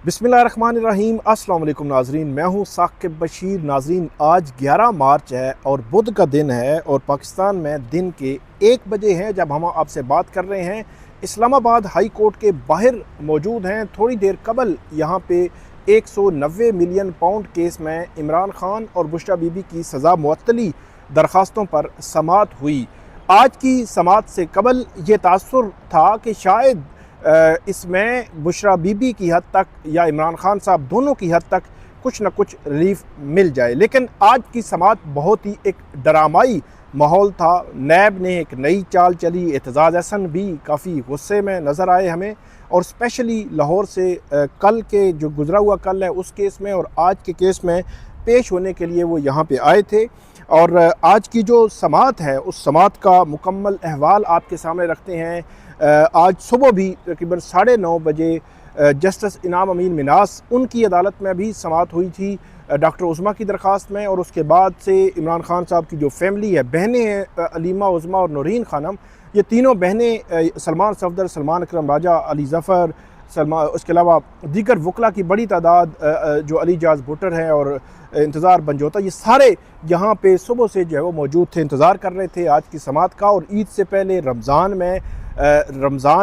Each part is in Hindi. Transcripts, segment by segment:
बिस्मिल्लाहिर्रहमानिर्रहीम। अस्सलाम वालेकुम नाजरीन, मैं हूँ साकिब बशीर। नाजरीन, आज 11 मार्च है और बुध का दिन है और पाकिस्तान में दिन के 1 बजे हैं जब हम आपसे बात कर रहे हैं। इस्लामाबाद हाई कोर्ट के बाहर मौजूद हैं। थोड़ी देर कबल यहाँ पे 190 मिलियन पाउंड केस में इमरान खान और बुशरा बीबी की सज़ा मुअत्तली दरख्वास्तों पर समाअत हुई। आज की समाअत से कबल ये तासुर था कि शायद इसमें बुशरा बीबी की हद तक या इमरान खान साहब दोनों की हद तक कुछ न कुछ रिलीफ मिल जाए, लेकिन आज की समाअत बहुत ही एक ड्रामाई माहौल था। नैब ने एक नई चाल चली। एतजाज़ हसन भी काफ़ी गुस्से में नज़र आए हमें, और स्पेशली लाहौर से कल के जो गुजरा हुआ कल है उस केस में और आज के केस में पेश होने के लिए वो यहाँ पे आए थे। और आज की जो समाअत है उस समाअत का मुकम्मल अहवाल आपके सामने रखते हैं। आज सुबह भी तकरीबन 9:30 बजे जस्टिस इनाम अमीन मिनास उनकी अदालत में भी समाअत हुई थी डॉक्टर उज़मा की दरख्वास्त में, और उसके बाद से इमरान खान साहब की जो फैमिली है, बहनें हैं अलीमा, उज़मा और नूरीन खानम, ये तीनों बहनें सलमान सफदर, सलमान अकरम राजा, अली ज़फ़र, सलमान, उसके अलावा दीगर वकला की बड़ी तादाद जो अली जाज भुट्टर हैं और इंतज़ार बंजोता, ये सारे यहाँ पे सुबह से जो है वो मौजूद थे, इंतज़ार कर रहे थे आज की समाअत का। और ईद से पहले रमज़ान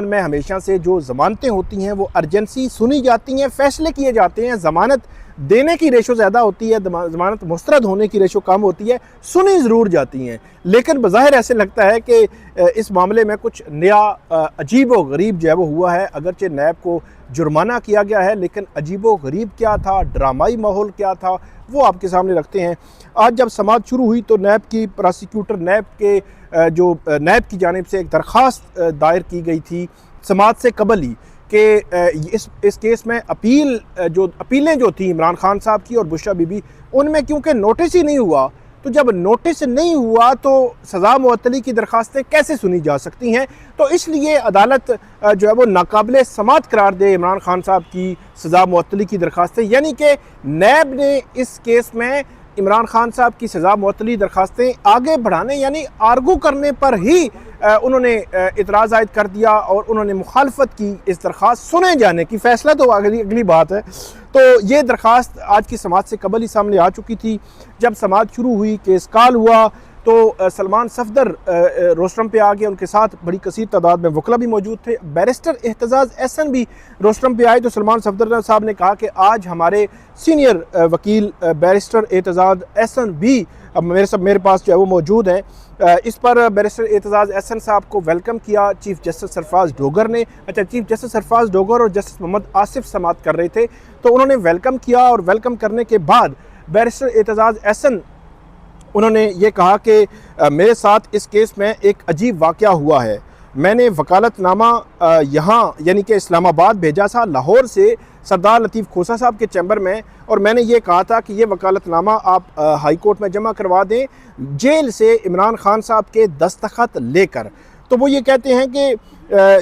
में हमेशा से जो ज़मानतें होती हैं वो अर्जेंसी सुनी जाती हैं, फ़ैसले किए जाते हैं। ज़मानत देने की रेशो ज़्यादा होती है, ज़मानत मुस्तरद होने की रेशो कम होती है, सुनी ज़रूर जाती हैं। लेकिन बज़ाहिर ऐसे लगता है कि इस मामले में कुछ नया अजीब व गरीब जो है वो हुआ है। अगरचे नैब को जुर्माना किया गया है, लेकिन अजीब व गरीब क्या था, ड्रामाई माहौल क्या था, वो आपके सामने रखते हैं। आज जब समाअत शुरू हुई तो नैब की प्रोसिक्यूटर, नैब के नैब की जानिब से एक दरख्वास्त दायर की गई थी समाअत से कबल ही कि इस केस में अपीलें जो थी इमरान खान साहब की और बुशरा बीबी, उनमें क्योंकि नोटिस ही नहीं हुआ, तो जब नोटिस नहीं हुआ तो सज़ा मुअत्तली की दरख्वास्तें कैसे सुनी जा सकती हैं। तो इसलिए अदालत जो है वो नाकाबिले समाअत करार दे इमरान खान साहब की सज़ा मुअत्तली की दरख्वास्तें, यानी कि नैब ने इस केस में इमरान खान साहब की सज़ा मुअत्तली दरख्वास्तें आगे बढ़ाने यानी आर्गू करने पर ही उन्होंने इतराज़ आयद कर दिया और उन्होंने मुखालफत की इस दरख्वास्त सुने जाने की। फ़ैसला तो अगली बात है। तो ये दरख्वास्त आज की समाअत से कबल ही सामने आ चुकी थी। जब समाअत शुरू हुई, केस कॉल हुआ, तो सलमान सफदर रोस्ट्रम पे आ गए, उनके साथ बड़ी कसीर तादाद में वकला भी मौजूद थे। बैरिस्टर एहतजाज एहसन भी रोस्ट्रम पे आए, तो सलमान सफदर साहब ने कहा कि आज हमारे सीनियर वकील बैरिस्टर एहतजाज एहसन भी अब मेरे पास जो है वो मौजूद हैं। इस पर बैरिस्टर एहतजाज एहसन साहब को वेलकम किया चीफ़ जस्टिस सरफराज डोगर ने। चीफ़ जस्टिस सरफराज डोगर और जस्टिस मोहम्मद आसिफ समाअत कर रहे थे, तो उन्होंने वेलकम किया, और वेलकम करने के बाद बैरिस्टर एहतजाज एहसन उन्होंने ये कहा कि मेरे साथ इस केस में एक अजीब वाक़या हुआ है। मैंने वकालतनामा यहाँ यानी कि इस्लामाबाद भेजा था लाहौर से सरदार लतीफ़ खोसा साहब के चैम्बर में, और मैंने ये कहा था कि ये वकालतनामा आप हाई कोर्ट में जमा करवा दें जेल से इमरान खान साहब के दस्तखत लेकर। तो वो ये कहते हैं कि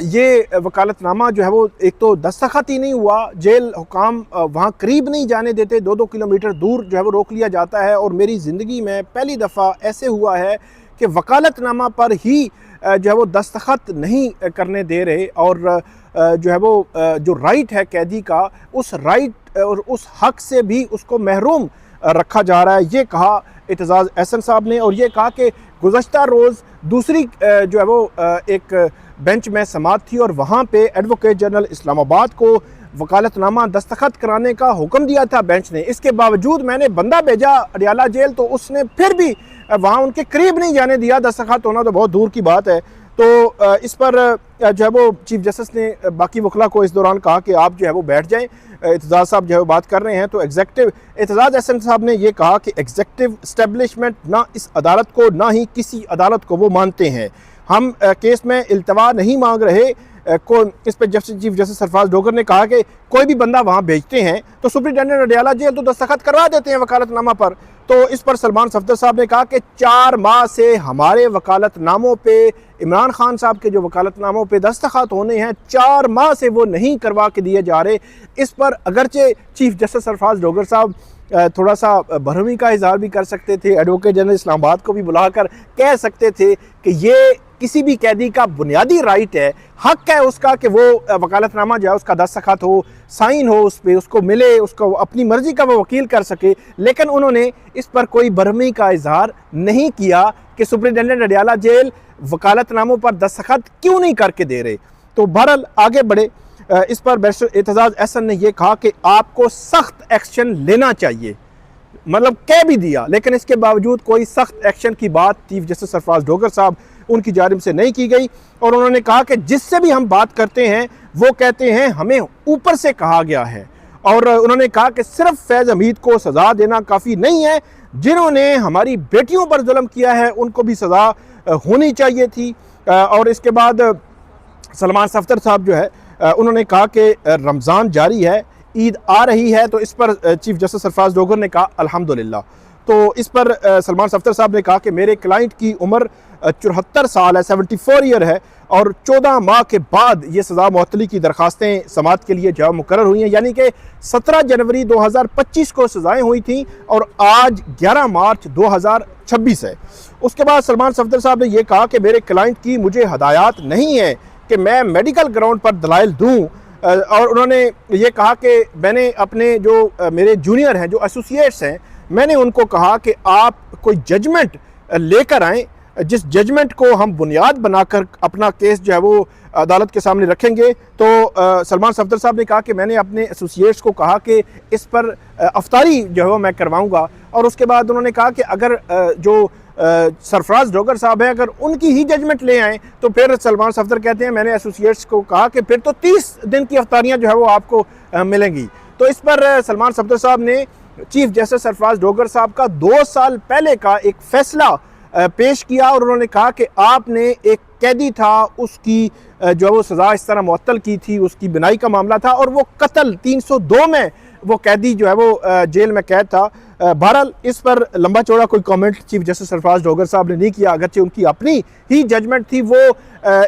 ये वकालतनामा जो है वो एक तो दस्तखत ही नहीं हुआ, जेल हुकाम वहाँ करीब नहीं जाने देते, 2-2 किलोमीटर दूर जो है वो रोक लिया जाता है। और मेरी ज़िंदगी में पहली दफ़ा ऐसे हुआ है कि वकालतनामा पर ही जो है वो दस्तखत नहीं करने दे रहे, और जो है वो जो राइट है कैदी का, उस राइट और उस हक से भी उसको महरूम रखा जा रहा है। ये कहा एहतजाज एहसन साहब ने, और ये कहा कि गुज़श्ता रोज़ दूसरी जो है वो एक बेंच में समाअत थी और वहाँ पे एडवोकेट जनरल इस्लामाबाद को वकालतनामा दस्तखत कराने का हुक्म दिया था बेंच ने। इसके बावजूद मैंने बंदा भेजा अडियाला जेल, तो उसने फिर भी वहाँ उनके करीब नहीं जाने दिया। दस्तखत होना तो बहुत दूर की बात है। तो इस पर जो है वो चीफ़ जस्टिस ने बाकी वकला को इस दौरान कहा कि आप जो है वो बैठ जाएं। एहतजाज साहब जो है बात कर रहे हैं, तो एहतजाज एहसन साहब ने ये कहा कि एग्जेक्टिव इस्टेब्लिशमेंट ना इस अदालत को ना ही किसी अदालत को वो मानते हैं। हम केस में इल्तवा नहीं मांग रहे। इस पर चीफ जस्टिस सरफराज डोगर ने कहा कि कोई भी बंदा वहाँ भेजते हैं तो सुप्रिटेंडेंट अडियाला जेल तो दस्तखत करवा देते हैं वकालतनामा पर। तो इस पर सलमान सफदर साहब ने कहा कि 4 माह से हमारे वकालतनामों पे, इमरान खान साहब के जो वकालतनामों पे दस्तखत होने हैं, 4 माह से वो नहीं करवा के दिए जा रहे। इस पर अगरचे चीफ जस्टिस सरफराज डोगर साहब थोड़ा सा भरमी का इजहार भी कर सकते थे, एडवोकेट जनरल इस्लामाबाद को भी बुलाकर कह सकते थे कि ये किसी भी कैदी का बुनियादी राइट है, हक है उसका कि वो वकालतनामा जो है उसका दस्तखत हो, साइन हो उस पर, उसको मिले, उसको अपनी मर्ज़ी का वो वकील कर सके। लेकिन उन्होंने इस पर कोई भरमी का इजहार नहीं किया कि सुप्रिटेंडेंट अडियाला जेल वकालतनामों पर दस्तखत क्यों नहीं करके दे रहे। तो बहरहाल आगे बढ़े, इस पर बैरिस्टर एतजाज़ अहसन ने यह कहा कि आपको सख्त एक्शन लेना चाहिए, मतलब कह भी दिया, लेकिन इसके बावजूद कोई सख्त एक्शन की बात चीफ जस्टिस सरफराज डोगर साहब उनकी जानिब से नहीं की गई। और उन्होंने कहा कि जिससे भी हम बात करते हैं वो कहते हैं हमें ऊपर से कहा गया है। और उन्होंने कहा कि सिर्फ फैज़ हमीद को सज़ा देना काफ़ी नहीं है, जिन्होंने हमारी बेटियों पर जुल्म किया है उनको भी सज़ा होनी चाहिए थी। और इसके बाद सलमान सफ्दर साहब जो है उन्होंने कहा कि रमज़ान जारी है, ईद आ रही है, तो इस पर चीफ जस्टिस सरफराज डोगर ने कहा अल्हम्दुलिल्लाह। तो इस पर सलमान सफ्दर साहब ने कहा कि मेरे क्लाइंट की उम्र 74 साल है, 74 ईयर है, और 14 माह के बाद ये सज़ा मुअत्तली की दरखास्तें समात के लिए जवाब मुकर्रर हुई हैं, यानी कि 17 जनवरी 2025 को सज़ाएँ हुई थी और आज 11 मार्च 2026 है। उसके बाद सलमान सफ्दर साहब ने यह कहा कि मेरे क्लाइंट की मुझे हदायत नहीं है कि मैं मेडिकल ग्राउंड पर दलाइल दूँ। और उन्होंने ये कहा कि मैंने अपने जो मेरे जूनियर हैं, जो एसोसिएट्स हैं, मैंने उनको कहा कि आप कोई जजमेंट लेकर आएँ, जिस जजमेंट को हम बुनियाद बनाकर अपना केस जो है वो अदालत के सामने रखेंगे। तो सलमान सफ्दर साहब ने कहा कि मैंने अपने एसोसिएट्स को कहा कि इस पर अफ्तारी जो है वो मैं करवाऊँगा। और उसके बाद उन्होंने कहा कि अगर जो सरफराज डोगर साहब हैं अगर उनकी ही जजमेंट ले आएँ, तो फिर सलमान सफ्दर कहते हैं मैंने एसोसिएट्स को कहा कि फिर तो 30 दिन की अफ्तारियाँ जो है वो आपको मिलेंगी। तो इस पर सलमान सफ्दर साहब ने चीफ जस्टिस सरफराज डोगर साहब का 2 साल पहले का एक फ़ैसला पेश किया और उन्होंने कहा कि आपने एक कैदी था, उसकी जो वो सज़ा इस तरह मुअत्तल की थी, उसकी बिनाई का मामला था और वो कत्ल 302 में वो कैदी जो है वो जेल में कैद था। बहरहाल इस पर लंबा चौड़ा कोई comment chief justice Sarfaraz Dogar साहब ने नहीं किया, अगरचे उनकी अपनी ही जजमेंट थी। वो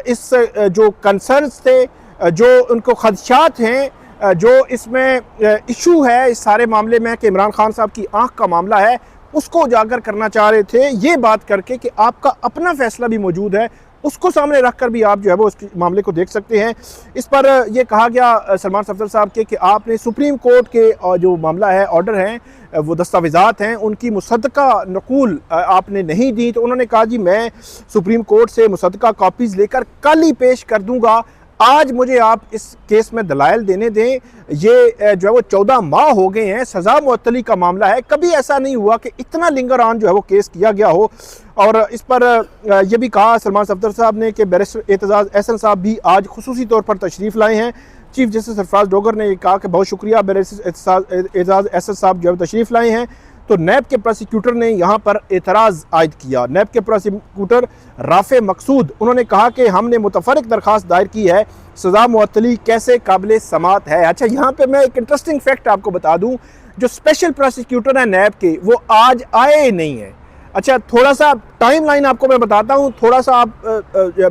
इस जो कंसर्न्स थे, जो उनको खदशात हैं, जो इसमें इशू है इस सारे मामले में कि इमरान खान साहब की आंख का मामला है, उसको उजागर करना चाह रहे थे, ये बात करके कि आपका अपना फैसला भी मौजूद है, उसको सामने रखकर भी आप जो है वो उस मामले को देख सकते हैं। इस पर यह कहा गया सलमान सफ्दर साहब के कि आपने सुप्रीम कोर्ट के जो मामला है, ऑर्डर हैं, वो दस्तावेज़ात हैं, उनकी मुसद्दका नकूल आपने नहीं दी। तो उन्होंने कहा जी मैं सुप्रीम कोर्ट से मुसद्दका कॉपीज़ लेकर कल ही पेश कर दूँगा, आज मुझे आप इस केस में दलाइल देने दें। ये जो है वो 14 माह हो गए हैं, सज़ा मुअत्तली का मामला है, कभी ऐसा नहीं हुआ कि इतना लिंगर ऑन जो है वो केस किया गया हो। और इस पर यह भी कहा सलमान सफ्दर साहब ने कि बैरिस्टर एतजाज़ अहसन साहब भी आज खुसूसी तौर पर तशरीफ़ लाए हैं। चीफ जस्टिस सरफराज डोगर ने कहा कि बहुत शुक्रिया, बैरिस्टर एतजाज़ अहसन साहब जो है तशरीफ़ लाए हैं। तो नैब के प्रोसिक्यूटर ने यहाँ पर एतराज़ आयद किया। नैब के प्रोसिक्यूटर राफ़े मकसूद, उन्होंने कहा कि हमने मुतफ़र्रिक़ दरख्वास्त दायर की है, सज़ा मुअत्तली कैसे काबिल समात है। अच्छा, यहाँ पे मैं एक इंटरेस्टिंग फैक्ट आपको बता दूँ, जो स्पेशल प्रोसिक्यूटर हैं नैब के, वो आज आए नहीं हैं। अच्छा, थोड़ा सा टाइम लाइन आपको मैं बताता हूँ, थोड़ा सा आप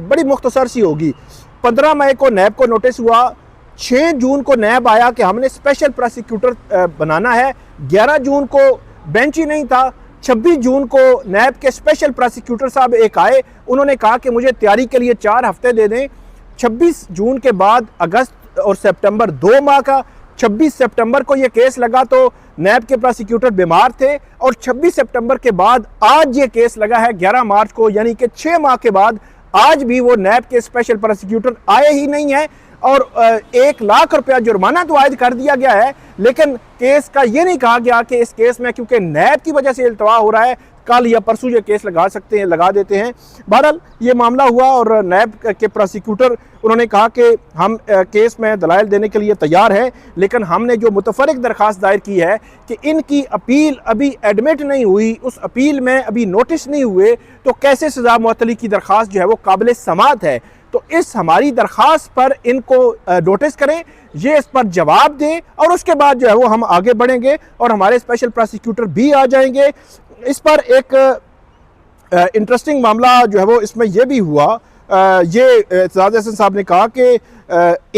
बड़ी मुख्तसर सी होगी। 15 मई को नैब को नोटिस हुआ, 6 जून को नैब आया कि हमने स्पेशल प्रोसिक्यूटर बनाना है, 11 जून को बेंच ही नहीं था, 26 जून को नैब के स्पेशल प्रोसिक्यूटर साहब एक आए, उन्होंने कहा कि मुझे तैयारी के लिए 4 हफ्ते दे दें। 26 जून के बाद अगस्त और सितंबर 2 माह का, 26 सितंबर को ये केस लगा तो नैब के प्रोसिक्यूटर बीमार थे और 26 सितंबर के बाद आज ये केस लगा है 11 मार्च को, यानी कि 6 माह के बाद आज भी वो नैब के स्पेशल प्रोसिक्यूटर आए ही नहीं है। और 1 लाख रुपया जुर्माना तो आयद कर दिया गया है, लेकिन केस का ये नहीं कहा गया कि इस केस में क्योंकि नैब की वजह से इल्तवा हो रहा है, कल या परसों ये केस लगा देते हैं। बहरहाल ये मामला हुआ और नैब के प्रोसिक्यूटर उन्होंने कहा कि हम केस में दलाइल देने के लिए तैयार हैं, लेकिन हमने जो मुतफ़र्रिक़ दरख्वास्त दायर की है कि इनकी अपील अभी एडमिट नहीं हुई, उस अपील में अभी नोटिस नहीं हुए, तो कैसे सज़ा मुअत्तली की दरख्वास्त जो है वो काबिल समात है। तो इस हमारी दरख्वास्त पर इनको नोटिस करें, ये इस पर जवाब दें और उसके बाद जो है वो हम आगे बढ़ेंगे और हमारे स्पेशल प्रोसिक्यूटर भी आ जाएंगे। इस पर एक इंटरेस्टिंग मामला जो है वो इसमें यह भी हुआ, ये एतजाज़ अहसन साहब ने कहा कि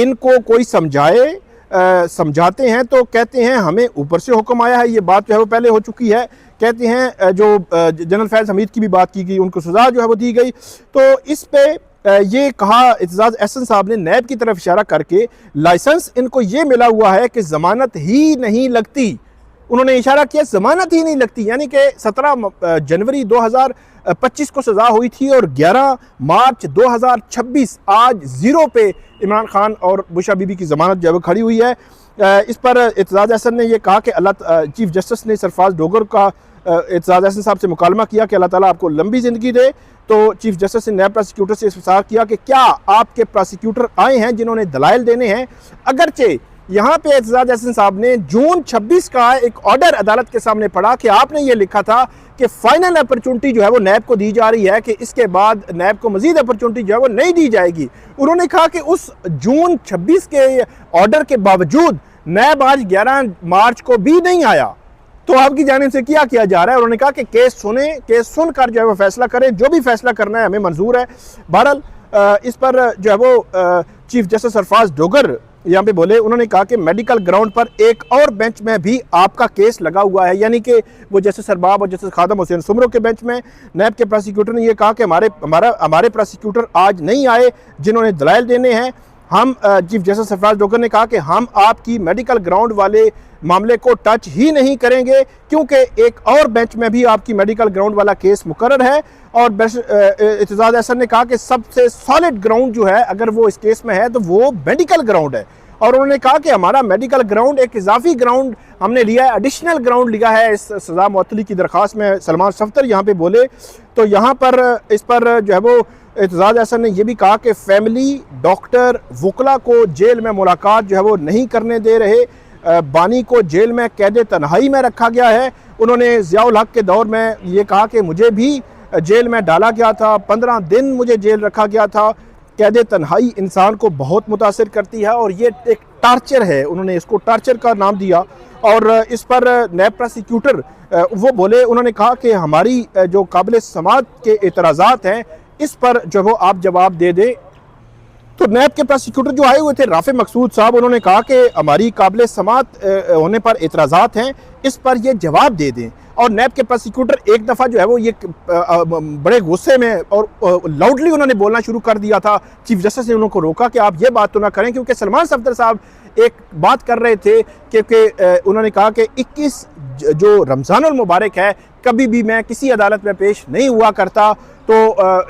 इनको कोई समझाए समझाते हैं तो कहते हैं हमें ऊपर से हुक्म आया है। ये बात जो है वो पहले हो चुकी है। कहते हैं जो जनरल फैज़ हमीद की भी बात की गई, उनको सज़ा जो है वो दी गई। तो इस पे ये कहा एतजाज़ एहसन साहब ने नैब की तरफ इशारा करके, लाइसेंस इनको ये मिला हुआ है कि ज़मानत ही नहीं लगती। उन्होंने इशारा किया ज़मानत ही नहीं लगती, यानी कि 17 जनवरी 2025 को सज़ा हुई थी और 11 मार्च 2026 आज ज़ीरो पे इमरान खान और बुशरा बीबी की ज़मानत जो है वो खड़ी हुई है। इस पर एतजाज़ एहसन ने यह कहा कि चीफ जस्टिस ने सरफराज डोगर का एतजाज़ एहसन साहब से मुकालमा किया कि अल्लाह ताला आपको लंबी ज़िंदगी दे। तो चीफ जस्टिस ने नैब प्रोसिक्यूटर से इस्तफसार किया कि क्या आपके प्रोसिक्यूटर आए हैं जिन्होंने दलाइल देने हैं। अगरचे यहाँ पे एतजाज़ एहसन साहब ने जून 26 का एक ऑर्डर अदालत के सामने पढ़ा कि आपने ये लिखा था कि फाइनल अपॉर्चुनिटी जो है वो नैब को दी जा रही है, कि इसके बाद नैब को मजीद अपॉर्चुनिटी जो है वो नहीं दी जाएगी। उन्होंने कहा कि उस जून 26 के ऑर्डर के बावजूद नैब आज 11 मार्च को भी नहीं आया। तो आपकी जानिब से क्या किया जा रहा है? उन्होंने कहा कि केस सुने, केस सुनकर जो है वो फैसला करें, जो भी फैसला करना है हमें मंजूर है। बहरहाल इस पर जो है वो चीफ जस्टिस सरफराज डोगर यहाँ पे बोले, उन्होंने कहा कि मेडिकल ग्राउंड पर एक और बेंच में भी आपका केस लगा हुआ है, यानी कि वो जस्टिस सरबाब और जस्टिस खादम हुसैन सुमरो के बेंच में नैब के प्रोसिक्यूटर ने यह कहा कि हमारे प्रोसिक्यूटर आज नहीं आए जिन्होंने दलाइल देने हैं। हम चीफ जस्टिस सरफराज डोगर ने कहा कि हम आपकी मेडिकल ग्राउंड वाले मामले को टच ही नहीं करेंगे, क्योंकि एक और बेंच में भी आपकी मेडिकल ग्राउंड वाला केस मुकर्रर है। और एतजाज़ एहसन ने कहा कि सबसे सॉलिड ग्राउंड जो है अगर वो इस केस में है तो वो मेडिकल ग्राउंड है। और उन्होंने कहा कि हमारा मेडिकल ग्राउंड एक इजाफी ग्राउंड हमने लिया है, एडिशनल ग्राउंड लिया है इस सज़ा मुअत्तली की दरख्वास्त में। सलमान सफ्तर यहाँ पे बोले तो यहाँ पर इस पर जो है वो एतजाज़ एहसन ने यह भी कहा कि फैमिली डॉक्टर वकला को जेल में मुलाकात जो है वो नहीं करने दे रहे, बानी को जेल में कैद तन्हाई में रखा गया है। उन्होंने ज़ियाउल हक के दौर में ये कहा कि मुझे भी जेल में डाला गया था, 15 दिन मुझे जेल रखा गया था। कैद तन्हाई इंसान को बहुत मुतासिर करती है और ये एक टार्चर है, उन्होंने इसको टार्चर का नाम दिया। और इस पर नैब प्रोसिक्यूटर वो बोले, उन्होंने कहा कि हमारी जो काबिल समात के एतराज़ात हैं इस पर जो वो आप जवाब दे दें। तो नैब के प्रोसिक्यूटर जो आए हुए थे राफे मकसूद साहब, उन्होंने कहा कि हमारी काबिल समात होने पर एतराज़ात हैं, इस पर ये जवाब दे दें। और नैब के प्रोसिक्यूटर एक दफ़ा जो है वो ये बड़े गुस्से में और लाउडली उन्होंने बोलना शुरू कर दिया था। चीफ जस्टिस ने उनको रोका कि आप ये बात तो ना करें, क्योंकि सलमान सफ्दर साहब एक बात कर रहे थे क्योंकि उन्होंने कहा कि 21 जो रमज़ानुल मुबारक है कभी भी मैं किसी अदालत में पेश नहीं हुआ करता। तो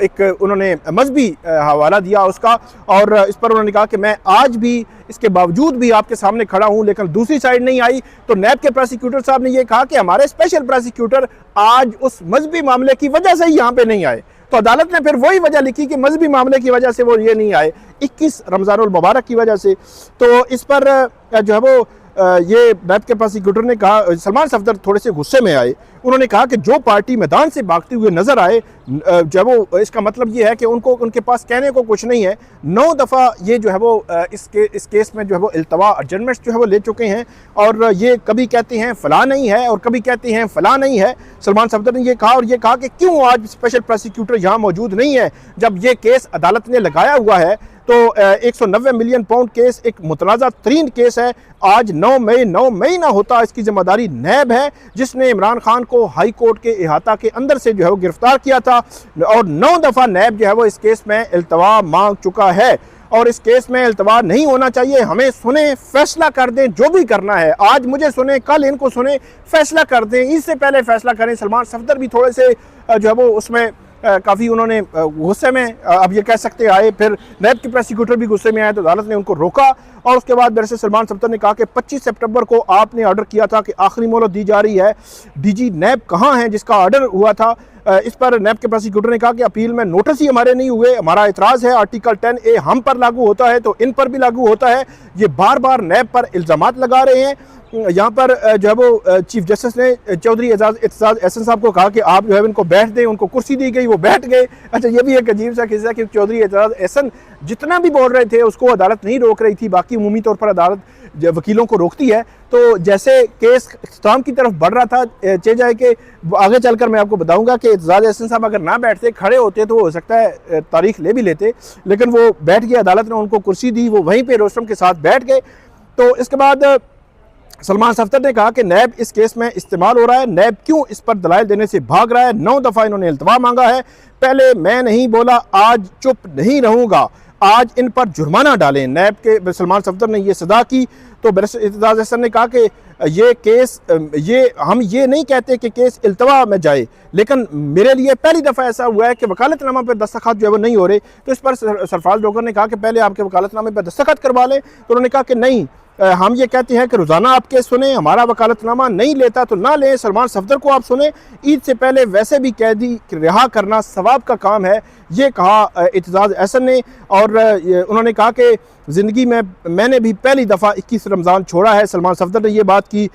एक उन्होंने मजहबी हवाला दिया उसका, और इस पर उन्होंने कहा कि मैं आज भी इसके बावजूद भी आपके सामने खड़ा हूं, लेकिन दूसरी साइड नहीं आई। तो नैब के प्रोसिक्यूटर साहब ने यह कहा कि हमारे स्पेशल प्रोसिक्यूटर आज उस मजहबी मामले की वजह से ही यहाँ पे नहीं आए। तो अदालत ने फिर वही वजह लिखी कि मजहबी मामले की वजह से वो ये नहीं आए, 21 रमज़ानुल मुबारक की वजह से। तो इस पर जो है वो ये नैब के प्रोसिक्यूटर ने कहा, सलमान सफ्दर थोड़े से गुस्से में आए। उन्होंने कहा कि जो पार्टी मैदान से भागते हुए नजर आए जब वो, इसका मतलब ये है कि उनके पास कहने को कुछ नहीं है। 9 दफ़ा ये जो है वो इस केस में जो है वो इल्तवा एडजमेंट्स जो है वो ले चुके हैं, और ये कभी कहते हैं फ़लाँ नहीं है और कभी कहते हैं फ़लाँ नहीं है। सलमान सफ्दर ने ये कहा, और ये कहा कि क्यों आज स्पेशल प्रोसिक्यूटर यहाँ मौजूद नहीं है जब ये केस अदालत ने लगाया हुआ है। तो 190 मिलियन पाउंड केस एक मुतनाज़ा तरीन केस है। आज 9 मई ना होता, इसकी जिम्मेदारी नैब है जिसने इमरान खान को हाई कोर्ट के इहाता के अंदर से जो है वो गिरफ्तार किया था, और 9 दफ़ा नैब जो है वो इस केस में इल्तवा मांग चुका है। और इस केस में इल्तवा नहीं होना चाहिए, हमें सुने, फैसला कर दें, जो भी करना है। आज मुझे सुने, कल इनको सुने, फैसला कर दें, इससे पहले फैसला करें। सलमान सफ्दर भी थोड़े से जो है वो उसमें काफ़ी उन्होंने गुस्से में अब ये कह सकते आए, फिर नैब के प्रोसिक्यूटर भी गुस्से में आए तो अदालत ने उनको रोका। और उसके बाद मेरे से सलमान सफ्दर ने कहा कि 25 सितंबर को आपने ऑर्डर किया था कि आखिरी मोहलत दी जा रही है, डीजी नैब कहाँ हैं जिसका ऑर्डर हुआ था। इस पर नैब के प्रोसिक्यूटर ने कहा कि अपील में नोटिस ही हमारे नहीं हुए, हमारा एतराज़ है आर्टिकल 10A हम पर लागू होता है तो इन पर भी लागू होता है। ये बार बार नैब पर इल्ज़ामात लगा रहे हैं। यहाँ पर जो है वो चीफ जस्टिस ने चौधरी एतजाज़ एहसन साहब को कहा कि आप जो है इनको बैठ दें, उनको कुर्सी दी गई, वो बैठ गए। अच्छा, ये भी एक अजीब सा किस्सा कि चौधरी एतजाज़ एहसन जितना भी बोल रहे थे उसको अदालत नहीं रोक रही थी, बाकी उमूमी तौर पर अदालत वकीलों को रोकती है। तो जैसे केस इख्तिताम की तरफ बढ़ रहा था, चे जाए कि आगे चलकर मैं आपको बताऊंगा कि एतजाज़ एहसन साहब अगर ना बैठते, खड़े होते तो हो सकता है तारीख ले भी लेते, लेकिन वो बैठ गए, अदालत ने उनको कुर्सी दी, वो वहीं पर रोस्टम के साथ बैठ गए। तो इसके बाद सलमान सफदर ने कहा कि नैब इस केस में इस्तेमाल हो रहा है, नैब क्यों इस पर दलाइल देने से भाग रहा है। 9 दफ़ा इन्होंने इल्तवा मांगा है, पहले मैं नहीं बोला, आज चुप नहीं रहूँगा, आज इन पर जुर्माना डालें। नैब के सलमान सफदर ने यह सदा की। तो बैरिस्टर इत्तेज़ाज़ अहसन ने कहा कि ये केस हम ये नहीं कहते कि केस इल्तवा में जाए, लेकिन मेरे लिए पहली दफ़ा ऐसा हुआ है कि वकालतनामा पर दस्तखत जो है वो नहीं हो रहे। तो इस पर सरफराज डोगर ने कहा कि पहले आपके वकालतनामे पर दस्तखत करवा लें। तो उन्होंने कहा कि नहीं, हम ये कहते हैं कि रोज़ाना आप केस सुने, हमारा वकालतनामा नहीं लेता तो ना लें, सलमान सफदर को आप सुने, ईद से पहले वैसे भी कैदी रिहा करना सवाब का काम है, ये कहा इत्तेज़ाज़ अहसन ने। और उन्होंने कहा कि ज़िंदगी में मैंने भी पहली दफ़ा 21 रमज़ान छोड़ा है, सलमान सफदर ने ये बात की।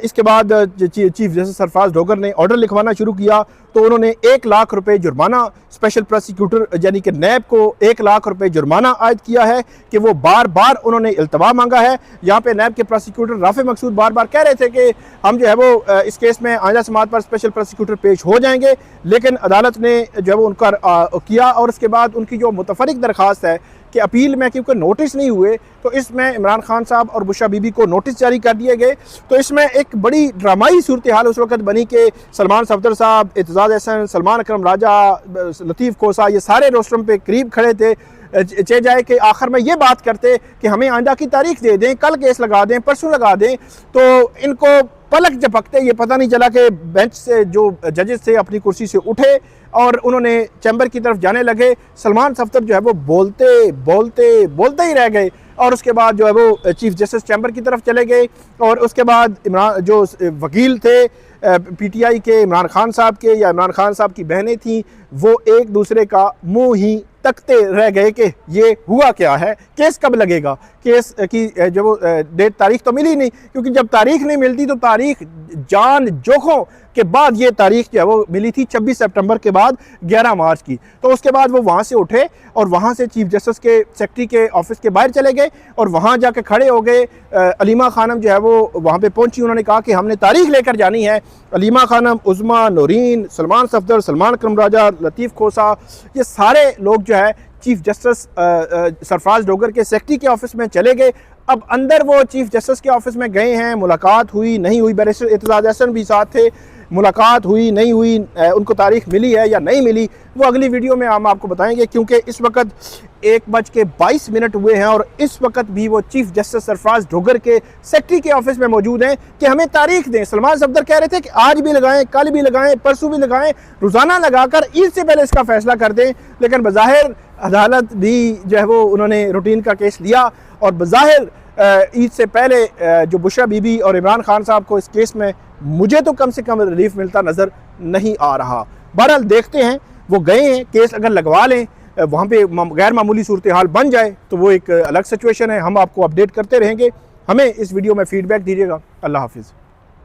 इसके बाद चीफ जस्टिस सरफराज डोगर ने ऑर्डर लिखवाना शुरू किया। तो उन्होंने 1 लाख रुपए जुर्माना स्पेशल प्रोसिक्यूटर यानी कि नैब को 1 लाख रुपए जुर्माना आयद किया है कि वो बार बार उन्होंने इल्तवा मांगा है। यहाँ पे नैब के प्रोसिक्यूटर राफे मकसूद बार बार कह रहे थे कि हम जो है वो इस केस में आइंदा समात पर स्पेशल प्रोसिक्यूटर पेश हो जाएंगे, लेकिन अदालत ने जो है वो उनका किया। और उसके बाद उनकी जो मुतफरिक दरख्वास्त है कि अपील में क्योंकि नोटिस नहीं हुए, तो इसमें इमरान खान साहब और बुशरा बीबी को नोटिस जारी कर दिए गए। तो इसमें एक बड़ी ड्रामाई सूरत हाल उस वक्त बनी कि सलमान सफदर साहब, इत्तेज़ाज़ अहसन, सलमान अकरम राजा, लतीफ़ कोसा, ये सारे रोस्टरम पे करीब खड़े थे। चे जाए कि आखिर में ये बात करते कि हमें आइंदा की तारीख दे दें, कल केस लगा दें, परसों लगा दें। तो इनको पलक झपकते ये पता नहीं चला कि बेंच से जो जजेस थे अपनी कुर्सी से उठे और उन्होंने चैम्बर की तरफ जाने लगे। सलमान सफदर जो है वो बोलते बोलते बोलते ही रह गए और उसके बाद जो है वो चीफ जस्टिस चैम्बर की तरफ चले गए। और उसके बाद इमरान जो वकील थे पीटीआई के, इमरान खान साहब के या इमरान खान साहब की बहनें थीं, वो एक दूसरे का मुंह ही तकते रह गए कि ये हुआ क्या है, केस कब लगेगा। केस की जो डेट तारीख तो मिली नहीं, क्योंकि जब तारीख नहीं मिलती तो तारीख जान जोखों के बाद ये तारीख जो है वो मिली थी 26 सितंबर के बाद 11 मार्च की। तो उसके बाद वो वहाँ से उठे और वहाँ से चीफ जस्टिस के सेक्रेटरी के ऑफिस के बाहर चले गए और वहाँ जाके खड़े हो गए। अलीमा खानम जो है वो वहाँ पे पहुँची, उन्होंने कहा कि हमने तारीख लेकर जानी है। अलीमा खानम, उज़मा, नौरीन, सलमान सफदर, सलमान अकरम राजा, लतीफ़ खोसा, ये सारे लोग जो है चीफ जस्टिस सरफराज डोगर के सेक्रेटरी के ऑफिस में चले गए। अब अंदर वो चीफ जस्टिस के ऑफिस में गए हैं, मुलाकात हुई नहीं हुई, बैरिस्टर इत्तेज़ाज़ अहसन भी साथ थे, मुलाकात हुई नहीं हुई, उनको तारीख मिली है या नहीं मिली, वो अगली वीडियो में हम आपको बताएंगे। क्योंकि इस वक्त 1:22 हुए हैं और इस वक्त भी वो चीफ जस्टिस सरफराज डोगर के सेक्रेटरी के ऑफिस में मौजूद हैं कि हमें तारीख दें। सलमान सफदर कह रहे थे कि आज भी लगाएं, कल भी लगाएं, परसों भी लगाएं, रोज़ाना लगाकर ईद से पहले इसका फैसला कर दें। लेकिन बज़ाहिर अदालत भी जो है वो उन्होंने रूटीन का केस लिया और बज़ाहिर ईद से पहले जो बुशरा बीबी और इमरान खान साहब को इस केस में मुझे तो कम से कम रिलीफ मिलता नज़र नहीं आ रहा। बहरहाल देखते हैं, वो गए हैं, केस अगर लगवा लें, वहाँ पे गैर मामूली सूरत हाल बन जाए तो वो एक अलग सिचुएशन है। हम आपको अपडेट करते रहेंगे। हमें इस वीडियो में फ़ीडबैक दीजिएगा। अल्लाह हाफिज़।